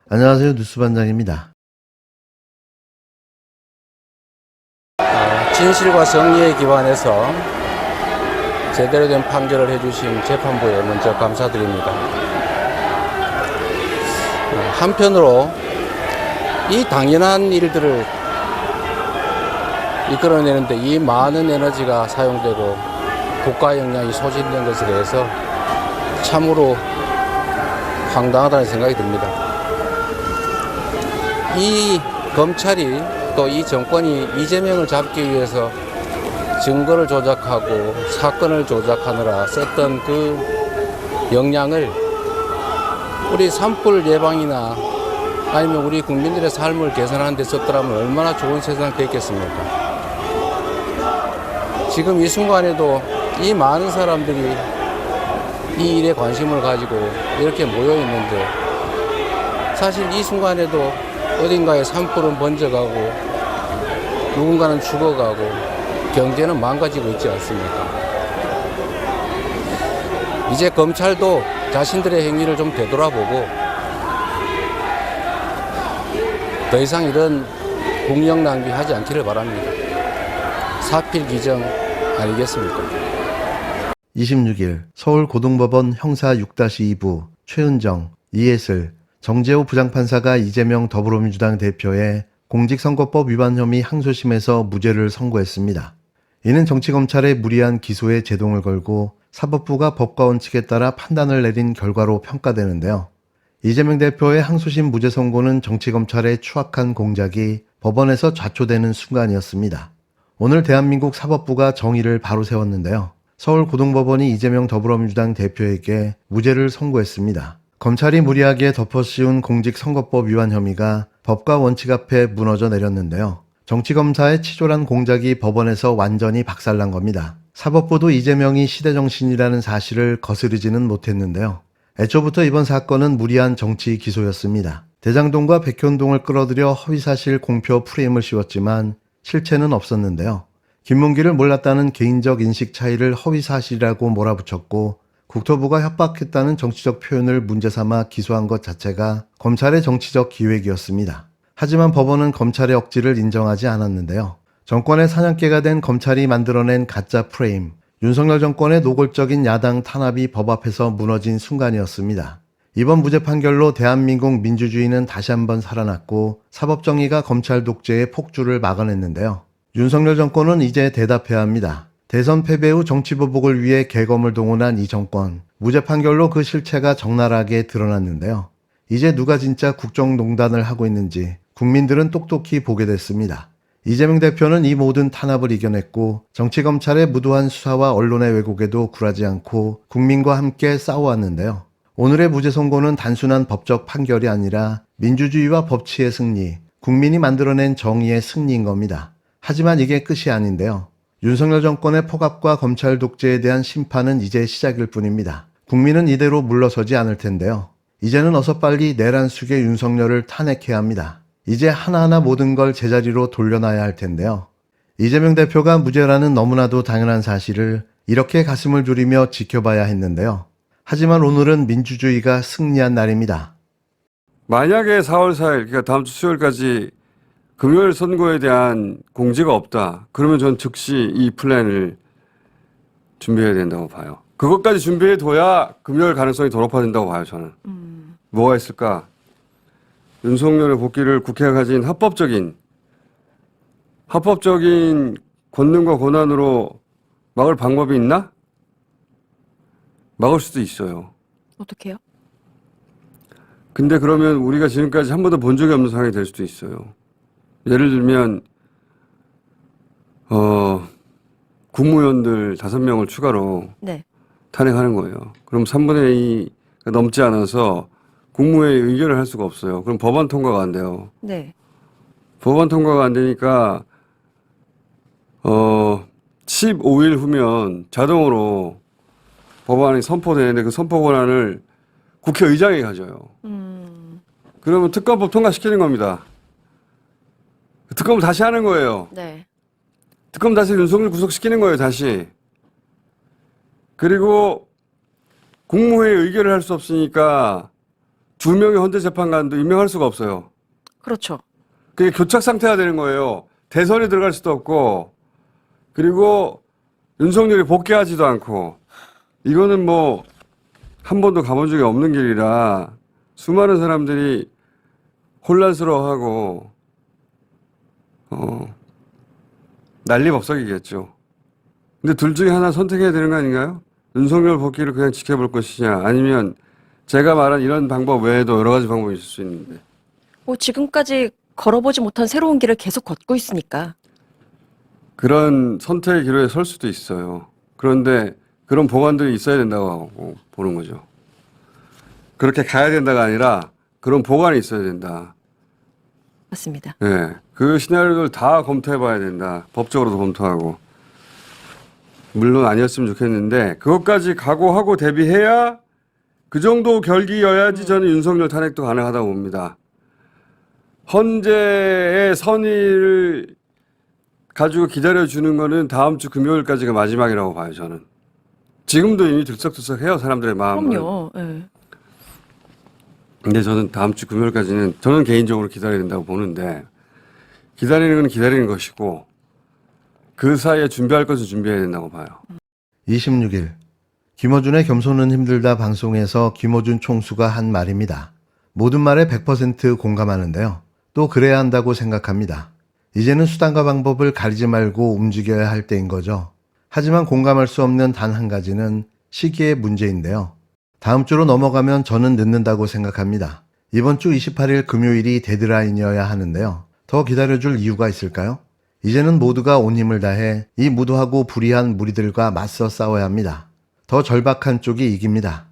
안녕하세요. 뉴스반장입니다. 진실과 정의에 기반해서 제대로 된 판결을 해주신 재판부에 먼저 감사드립니다. 한편으로 이 당연한 일들을 이끌어내는데 이 많은 에너지가 사용되고 국가 역량이 소진된 것에 대해서 참으로 황당하다는 생각이 듭니다. 이 검찰이 또 이 정권이 이재명을 잡기 위해서 증거를 조작하고 사건을 조작하느라 썼던 그 역량을 우리 산불 예방이나 아니면 우리 국민들의 삶을 개선하는 데 썼더라면 얼마나 좋은 세상 됐겠습니까? 지금 이 순간에도 이 많은 사람들이 이 일에 관심을 가지고 이렇게 모여 있는데 사실 이 순간에도 어딘가에 산불은 번져가고 누군가는 죽어가고 경제는 망가지고 있지 않습니까? 이제 검찰도 자신들의 행위를 좀 되돌아보고 더 이상 이런 국력 낭비하지 않기를 바랍니다. 사필기정 아니겠습니까? 26일 서울고등법원 형사 6-2부 최은정, 이해슬, 정재호 부장판사가 이재명 더불어민주당 대표의 공직선거법 위반 혐의 항소심에서 무죄를 선고했습니다. 이는 정치검찰의 무리한 기소에 제동을 걸고 사법부가 법과 원칙에 따라 판단을 내린 결과로 평가되는데요. 이재명 대표의 항소심 무죄 선고는 정치검찰의 추악한 공작이 법원에서 좌초되는 순간이었습니다. 오늘 대한민국 사법부가 정의를 바로 세웠는데요. 서울고등법원이 이재명 더불어민주당 대표에게 무죄를 선고했습니다. 검찰이 무리하게 덮어씌운 공직선거법 위반 혐의가 법과 원칙 앞에 무너져 내렸는데요. 정치검사의 치졸한 공작이 법원에서 완전히 박살난 겁니다. 사법부도 이재명이 시대정신이라는 사실을 거스르지는 못했는데요. 애초부터 이번 사건은 무리한 정치 기소였습니다. 대장동과 백현동을 끌어들여 허위사실 공표 프레임을 씌웠지만 실체는 없었는데요. 김문기를 몰랐다는 개인적 인식 차이를 허위사실이라고 몰아붙였고 국토부가 협박했다는 정치적 표현을 문제 삼아 기소한 것 자체가 검찰의 정치적 기획이었습니다. 하지만 법원은 검찰의 억지를 인정하지 않았는데요. 정권의 사냥개가 된 검찰이 만들어낸 가짜 프레임, 윤석열 정권의 노골적인 야당 탄압이 법 앞에서 무너진 순간이었습니다. 이번 무죄 판결로 대한민국 민주주의는 다시 한번 살아났고 사법정의가 검찰 독재의 폭주를 막아냈는데요. 윤석열 정권은 이제 대답해야 합니다. 대선 패배 후 정치보복을 위해 계검을 동원한 이 정권, 무죄 판결로 그 실체가 적나라하게 드러났는데요. 이제 누가 진짜 국정농단을 하고 있는지 국민들은 똑똑히 보게 됐습니다. 이재명 대표는 이 모든 탄압을 이겨냈고 정치검찰의 무도한 수사와 언론의 왜곡에도 굴하지 않고 국민과 함께 싸워왔는데요. 오늘의 무죄 선고는 단순한 법적 판결이 아니라 민주주의와 법치의 승리, 국민이 만들어낸 정의의 승리인 겁니다. 하지만 이게 끝이 아닌데요. 윤석열 정권의 폭압과 검찰 독재에 대한 심판은 이제 시작일 뿐입니다. 국민은 이대로 물러서지 않을 텐데요. 이제는 어서 빨리 내란 숙의 윤석열을 탄핵해야 합니다. 이제 하나하나 모든 걸 제자리로 돌려놔야 할 텐데요. 이재명 대표가 무죄라는 너무나도 당연한 사실을 이렇게 가슴을 졸이며 지켜봐야 했는데요. 하지만 오늘은 민주주의가 승리한 날입니다. 만약에 4월 4일, 그러니까 다음 주 수요일까지 금요일 선거에 대한 공지가 없다. 그러면 전 즉시 이 플랜을 준비해야 된다고 봐요. 그것까지 준비해둬야 금요일 가능성이 더 높아진다고 봐요, 저는. 뭐가 있을까? 윤석열의 복귀를 국회가 가진 합법적인 권능과 권한으로 막을 방법이 있나? 막을 수도 있어요. 어떻게요? 근데 그러면 우리가 지금까지 한 번도 본 적이 없는 상황이 될 수도 있어요. 예를 들면 국무위원들 5명을 추가로 네. 탄핵하는 거예요. 그럼 3분의 2가 넘지 않아서 국무회의 의결을 할 수가 없어요. 그럼 법안 통과가 안 돼요. 네. 법안 통과가 안 되니까 15일 후면 자동으로 법안이 선포되는데 그 선포 권한을 국회의장이 가져요. 그러면 특검법 통과시키는 겁니다. 특검을 다시 하는 거예요. 네. 특검 다시 윤석열 구속시키는 거예요, 다시. 그리고 국무회의 의결을 할 수 없으니까 2명의 헌재재판관도 임명할 수가 없어요. 그렇죠. 그게 교착 상태가 되는 거예요. 대선에 들어갈 수도 없고, 그리고 윤석열이 복귀하지도 않고, 이거는 뭐 한 번도 가본 적이 없는 길이라 수많은 사람들이 혼란스러워하고 난리법석이겠죠. 근데 둘 중에 하나 선택해야 되는 거 아닌가요? 윤석열 복귀를 그냥 지켜볼 것이냐, 아니면 제가 말한 이런 방법 외에도 여러 가지 방법이 있을 수 있는데. 뭐 지금까지 걸어보지 못한 새로운 길을 계속 걷고 있으니까. 그런 선택의 기로에 설 수도 있어요. 그런데 그런 보관들이 있어야 된다고 보는 거죠. 그렇게 가야 된다가 아니라 그런 보관이 있어야 된다. 맞습니다. 예. 그 시나리오를 다 검토해 봐야 된다. 법적으로도 검토하고. 물론 아니었으면 좋겠는데 그것까지 각오하고 대비해야 그 정도 결기여야지 저는 윤석열 탄핵도 가능하다고 봅니다. 헌재의 선의를 가지고 기다려주는 거는 다음 주 금요일까지가 마지막이라고 봐요, 저는. 지금도 이미 들썩들썩해요, 사람들의 마음은. 그럼요. 예. 근데 저는 다음 주 금요일까지는 저는 개인적으로 기다려야 된다고 보는데 기다리는 건 기다리는 것이고 그 사이에 준비할 것을 준비해야 된다고 봐요. 26일 김어준의 겸손은 힘들다 방송에서 김어준 총수가 한 말입니다. 모든 말에 100% 공감하는데요. 또 그래야 한다고 생각합니다. 이제는 수단과 방법을 가리지 말고 움직여야 할 때인 거죠. 하지만 공감할 수 없는 단 한 가지는 시기의 문제인데요. 다음 주로 넘어가면 저는 늦는다고 생각합니다. 이번 주 28일 금요일이 데드라인이어야 하는데요. 더 기다려줄 이유가 있을까요? 이제는 모두가 온 힘을 다해 이 무도하고 불의한 무리들과 맞서 싸워야 합니다. 더 절박한 쪽이 이깁니다.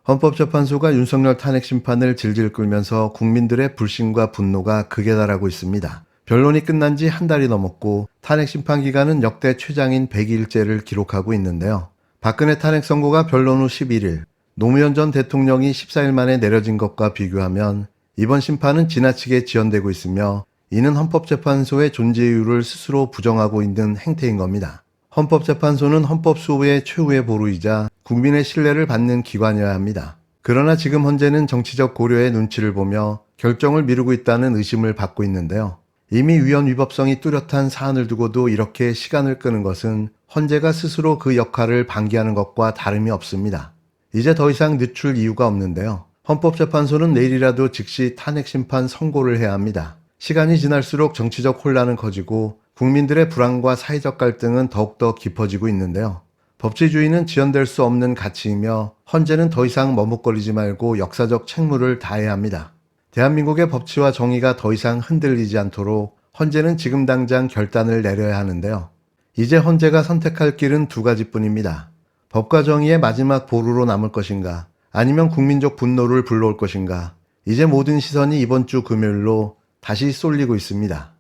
헌법재판소가 윤석열 탄핵 심판을 질질 끌면서 국민들의 불신과 분노가 극에 달하고 있습니다. 변론이 끝난 지 한 달이 넘었고 탄핵 심판 기간은 역대 최장인 100일째를 기록하고 있는데요. 박근혜 탄핵 선고가 변론 후 11일, 노무현 전 대통령이 14일 만에 내려진 것과 비교하면 이번 심판은 지나치게 지연되고 있으며 이는 헌법재판소의 존재 이유를 스스로 부정하고 있는 행태인 겁니다. 헌법재판소는 헌법 수호의 최후의 보루이자 국민의 신뢰를 받는 기관이어야 합니다. 그러나 지금 헌재는 정치적 고려의 눈치를 보며 결정을 미루고 있다는 의심을 받고 있는데요. 이미 위헌 위법성이 뚜렷한 사안을 두고도 이렇게 시간을 끄는 것은 헌재가 스스로 그 역할을 방기하는 것과 다름이 없습니다. 이제 더 이상 늦출 이유가 없는데요. 헌법재판소는 내일이라도 즉시 탄핵 심판 선고를 해야 합니다. 시간이 지날수록 정치적 혼란은 커지고 국민들의 불안과 사회적 갈등은 더욱더 깊어지고 있는데요. 법치주의는 지연될 수 없는 가치이며 헌재는 더 이상 머뭇거리지 말고 역사적 책무를 다해야 합니다. 대한민국의 법치와 정의가 더 이상 흔들리지 않도록 헌재는 지금 당장 결단을 내려야 하는데요. 이제 헌재가 선택할 길은 두 가지뿐입니다. 법과 정의의 마지막 보루로 남을 것인가, 아니면 국민적 분노를 불러올 것인가. 이제 모든 시선이 이번 주 금요일로 다시 쏠리고 있습니다.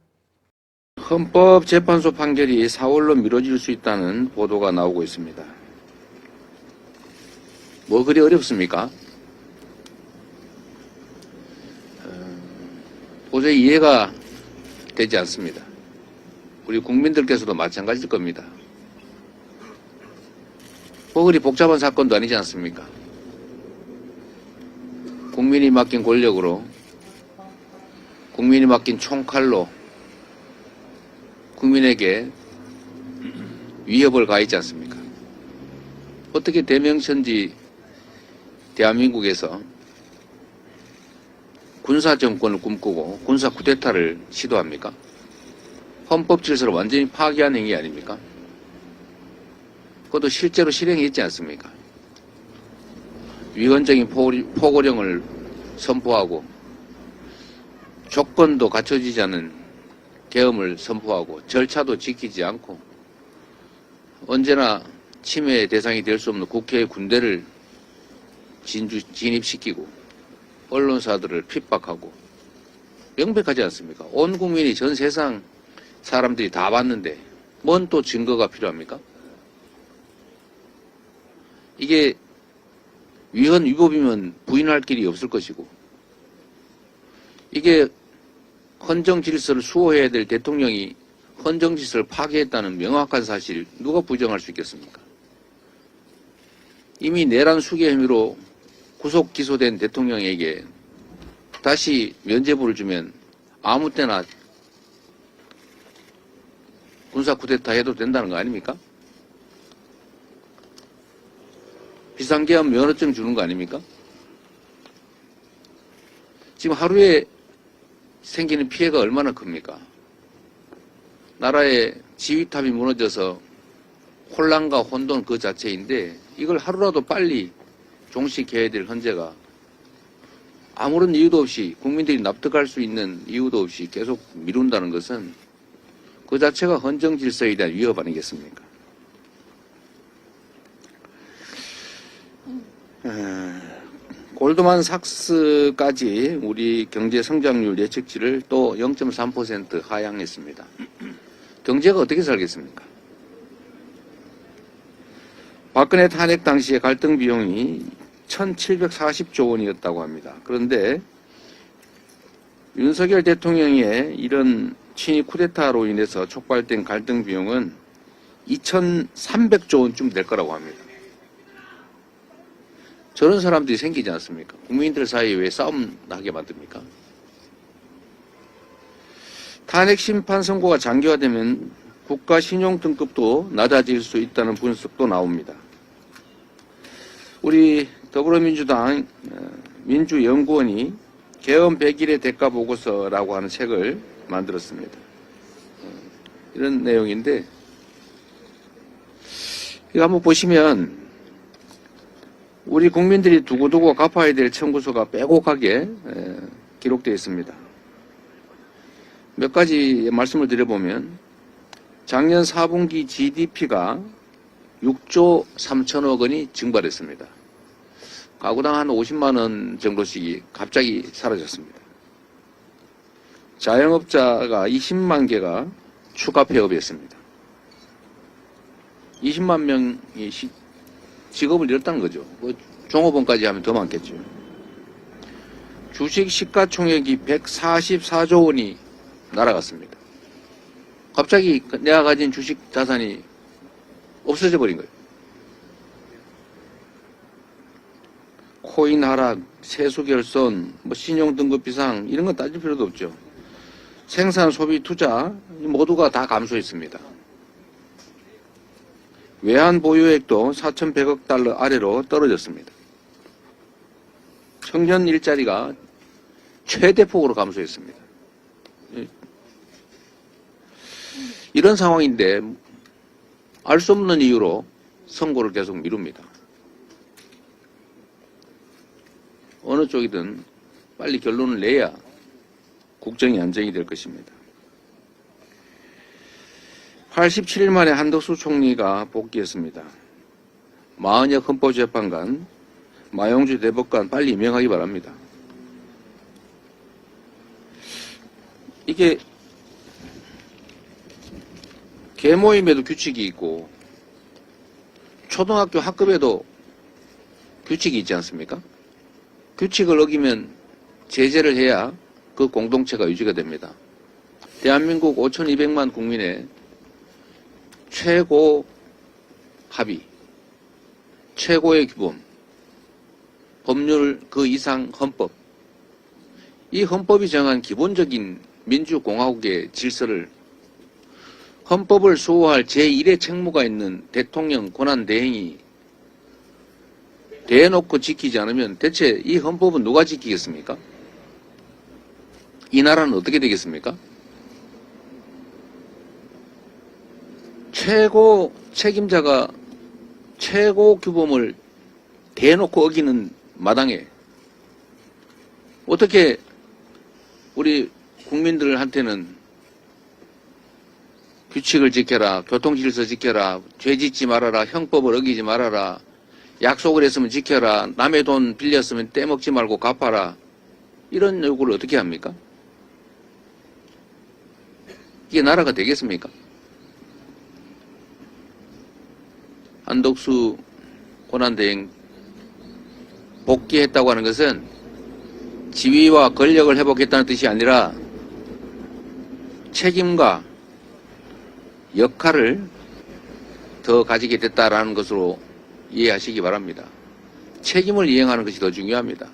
헌법재판소 판결이 4월로 미뤄질 수 있다는 보도가 나오고 있습니다. 뭐 그리 어렵습니까? 도저히 이해가 되지 않습니다. 우리 국민들께서도 마찬가지일 겁니다. 뭐 그리 복잡한 사건도 아니지 않습니까? 국민이 맡긴 권력으로, 국민이 맡긴 총칼로 국민에게 위협을 가했지 않습니까? 어떻게 대명천지 대한민국에서 군사정권을 꿈꾸고 군사 쿠데타를 시도합니까? 헌법 질서를 완전히 파기한 행위 아닙니까? 그것도 실제로 실행했지 않습니까? 위헌적인 포고령을 선포하고 조건도 갖춰지지 않은 계엄을 선포하고 절차도 지키지 않고 언제나 침해의 대상이 될 수 없는 국회의 군대를 진입시키고 언론사들을 핍박하고 명백하지 않습니까? 온 국민이 전 세상 사람들이 다 봤는데 뭔 또 증거가 필요합니까? 이게 위헌 위법이면 부인할 길이 없을 것이고 이게 헌정 질서를 수호해야 될 대통령이 헌정 질서를 파괴했다는 명확한 사실 누가 부정할 수 있겠습니까? 이미 내란 수괴 혐의로 구속 기소된 대통령에게 다시 면죄부를 주면 아무 때나 군사 쿠데타 해도 된다는 거 아닙니까? 비상계엄 면허증 주는 거 아닙니까? 지금 하루에 생기는 피해가 얼마나 큽니까? 나라의 지휘탑이 무너져서 혼란과 혼돈 그 자체인데 이걸 하루라도 빨리 종식해야 될 헌재가 아무런 이유도 없이 국민들이 납득할 수 있는 이유도 없이 계속 미룬다는 것은 그 자체가 헌정 질서에 대한 위협 아니겠습니까? 골드만삭스까지 우리 경제 성장률 예측치를 또 0.3% 하향했습니다. 경제가 어떻게 살겠습니까? 박근혜 탄핵 당시에 갈등 비용이 1,740조 원이었다고 합니다. 그런데 윤석열 대통령의 이런 친위 쿠데타로 인해서 촉발된 갈등 비용은 2,300조 원쯤 될 거라고 합니다. 저런 사람들이 생기지 않습니까? 국민들 사이에 왜 싸움 나게 만듭니까? 탄핵 심판 선고가 장기화되면 국가 신용 등급도 낮아질 수 있다는 분석도 나옵니다. 우리 더불어민주당 민주연구원이 계엄 100일의 대가 보고서라고 하는 책을 만들었습니다. 이런 내용인데 이거 한번 보시면 우리 국민들이 두고두고 갚아야 될 청구서가 빼곡하게 기록되어 있습니다. 몇 가지 말씀을 드려보면 작년 4분기 GDP가 6조 3천억 원이 증발했습니다. 가구당 한 50만 원 정도씩 갑자기 사라졌습니다. 자영업자가 20만 개가 추가 폐업했습니다. 20만 명이 직업을 잃었다는 거죠. 종업원까지 하면 더 많겠죠. 주식 시가총액이 144조 원이 날아갔습니다. 갑자기 내가 가진 주식 자산이 없어져 버린 거예요. 코인 하락, 세수 결손, 신용 등급 비상 이런 건 따질 필요도 없죠. 생산, 소비, 투자 모두가 다 감소했습니다. 외환 보유액도 4,100억 달러 아래로 떨어졌습니다. 청년 일자리가 최대폭으로 감소했습니다. 이런 상황인데 알 수 없는 이유로 선고를 계속 미룹니다. 어느 쪽이든 빨리 결론을 내야 국정이 안정이 될 것입니다. 87일 만에 한덕수 총리가 복귀했습니다. 마은혁 헌법재판관, 마용주 대법관 빨리 임명하기 바랍니다. 이게 계모임에도 규칙이 있고 초등학교 학급에도 규칙이 있지 않습니까? 규칙을 어기면 제재를 해야 그 공동체가 유지가 됩니다. 대한민국 5,200만 국민의 최고 합의, 최고의 규범, 법률 그 이상 헌법, 이 헌법이 정한 기본적인 민주공화국의 질서를 헌법을 수호할 제1의 책무가 있는 대통령 권한대행이 대놓고 지키지 않으면 대체 이 헌법은 누가 지키겠습니까? 이 나라는 어떻게 되겠습니까? 최고 책임자가 최고 규범을 대놓고 어기는 마당에 어떻게 우리 국민들한테는 규칙을 지켜라, 교통질서 지켜라, 죄 짓지 말아라, 형법을 어기지 말아라, 약속을 했으면 지켜라, 남의 돈 빌렸으면 떼먹지 말고 갚아라, 이런 요구를 어떻게 합니까? 이게 나라가 되겠습니까? 한덕수 권한대행 복귀했다고 하는 것은 지위와 권력을 회복했다는 뜻이 아니라 책임과 역할을 더 가지게 됐다라는 것으로 이해하시기 바랍니다. 책임을 이행하는 것이 더 중요합니다.